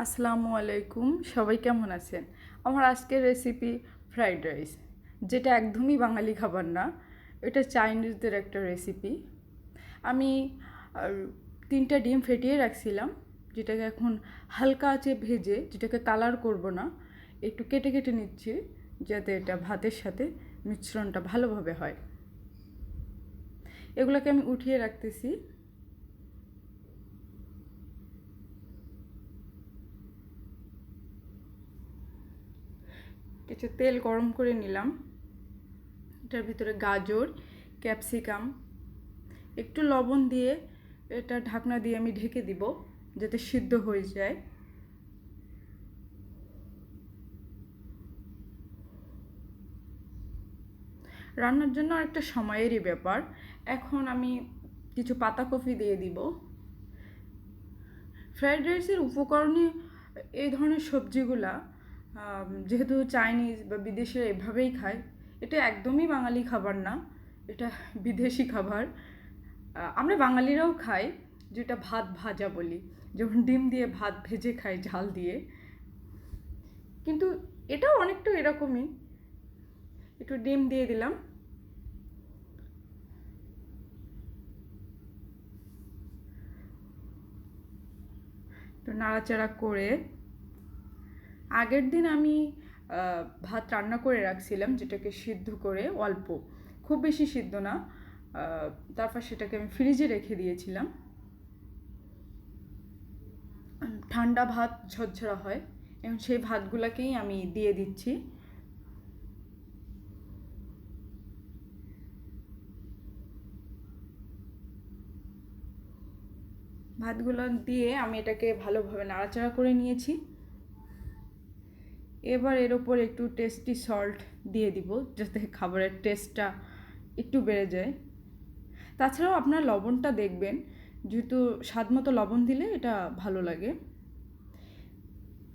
আসসালামু আলাইকুম, সবাই কেমন আছেন? আমার আজকের রেসিপি ফ্রাইড রাইস, যেটা একদমই বাঙালি খাবার না। এটা চাইনিজদের একটা রেসিপি। আমি আর 3টা ডিম ফেটিয়ে রাখছিলাম, যেটাকে এখন হালকা আঁচে ভেজে, যেটাকে কালার করব না, একটু কেটে কেটে নিচ্ছি, যাতে এটা ভাতের সাথে মিশ্রণটা ভালোভাবে হয়। এগুলোকে আমি উঠিয়ে রাখতেছি। কিছু তেল গরম করে নিলাম। এটার ভিতরে গাজর, ক্যাপসিকাম, একটু লবণ দিয়ে এটা ঢাকনা দিয়ে আমি ঢেকে দিব, যাতে সিদ্ধ হয়ে যায়। রান্নার জন্য একটা সময়েরই ব্যাপার। এখন আমি কিছু পাতাকপি দিয়ে দিব। ফ্রাইড রাইসের উপকরণে এই ধরনের সবজিগুলা, যেহেতু চাইনিজ বা বিদেশে এভাবেই খায়, এটা একদমই বাঙালি খাবার না, এটা বিদেশি খাবার। আমরা বাঙালিরাও খাই, যেটা ভাত ভাজা বলি, যেমন ডিম দিয়ে ভাত ভেজে খাই ঝাল দিয়ে। কিন্তু এটাও অনেকটা এরকমই। একটু ডিম দিয়ে দিলাম। একটু নাড়াচাড়া করে আগের দিন আমি ভাত রান্না করে রাখছিলাম, যেটাকে সিদ্ধ করে অল্প, খুব বেশি সিদ্ধ না। তারপর সেটাকে আমি ফ্রিজে রেখে দিয়েছিলাম। ঠান্ডা ভাত ঝরঝরা হয়, এবং সেই ভাতগুলোকেই আমি দিয়ে দিচ্ছি। ভাতগুলো দিয়ে আমি এটাকে ভালোভাবে নাড়াচাড়া করে নিয়েছি। এবার এর ওপর একটু টেস্টি সল্ট দিয়ে দিব, যাতে খাবারের টেস্টটা একটু বেড়ে যায়। তাছাড়াও আপনার লবণটা দেখবেন, যেহেতু স্বাদ মতো লবণ দিলে এটা ভালো লাগে।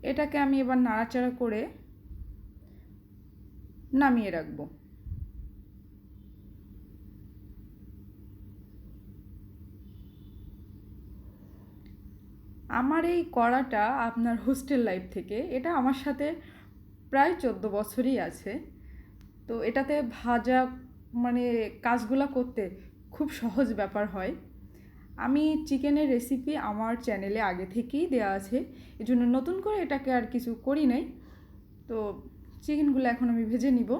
এটাকে আমি এবার নাড়াচাড়া করে নামিয়ে রাখবো। আমার এই কড়াটা আপনার হোস্টেল লাইফ থেকে, এটা আমার সাথে প্রায় 14 বছরই আছে। তো এটাতে ভাজা মানে কাজগুলো করতে খুব সহজ ব্যাপার হয়। আমি চিকেনের রেসিপি আমার চ্যানেলে আগে থেকেই দেওয়া আছে, এই জন্য নতুন করে এটাকে আর কিছু করি নাই। তো চিকেনগুলো এখন আমি ভেজে নিব।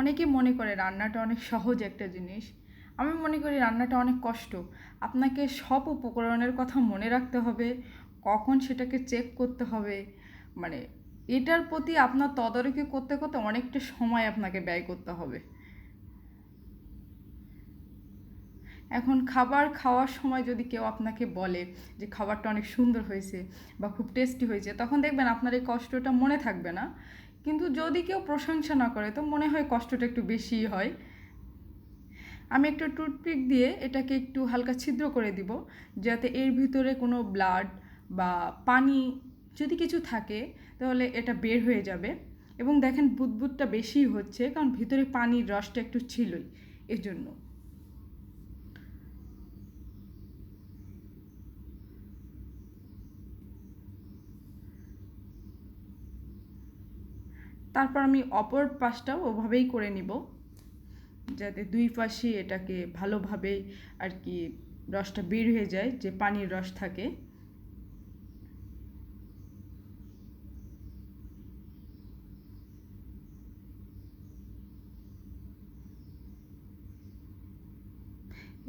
অনেকে মনে করে রান্নাটা অনেক সহজ একটা জিনিস। আমি মনে করি রান্নাটা অনেক কষ্ট। আপনাকে সব উপকরণের কথা মনে রাখতে হবে, কখন সেটাকে চেক করতে হবে, মানে এটার প্রতি আপনার তদারকি করতে করতে অনেকটা সময় আপনাকে ব্যয় করতে হবে। এখন খাবার খাওয়ার সময় যদি কেউ আপনাকে বলে যে খাবারটা অনেক সুন্দর হয়েছে বা খুব টেস্টি হয়েছে, তখন দেখবেন আপনার এই কষ্টটা মনে থাকবে না। কিন্তু যদি কেউ প্রশংসা না করে, তো মনে হয় কষ্টটা একটু বেশিই হয়। আমি একটা টুথপিক দিয়ে এটাকে একটু হালকা ছিদ্র করে দিব, যাতে এর ভিতরে কোনো ব্লাড বা পানি যদি কিছু থাকে, তাহলে এটা বের হয়ে যাবে। এবং দেখেন বুদবুদটা বেশি হচ্ছে, কারণ ভিতরে পানির রসটা একটু ছিলই, এজন্য। তারপর আমি অপর পাশটাও ওভাবেই করে নিব, যাতে দুই পাশে এটাকে ভালোভাবে আর কি রসটা বের হয়ে যায়, যে পানির রস থাকে।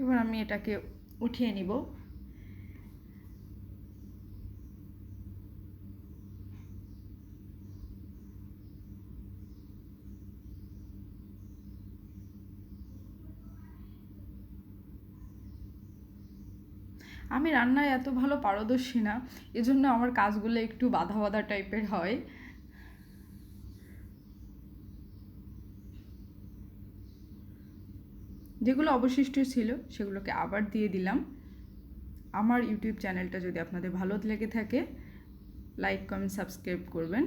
এবার আমি এটাকে উঠিয়ে নিব। আমি রান্নায় এত ভালো পারদর্শী না, এজন্য আমার কাজগুলো একটু বাধা বাধা টাইপের হয়। যেগুলো অবশিষ্ট ছিল সেগুলোকে আবার দিয়ে দিলাম। আমার ইউটিউব চ্যানেলটা যদি আপনাদের ভালো লেগে থাকে, লাইক কমেন্ট সাবস্ক্রাইব করবেন।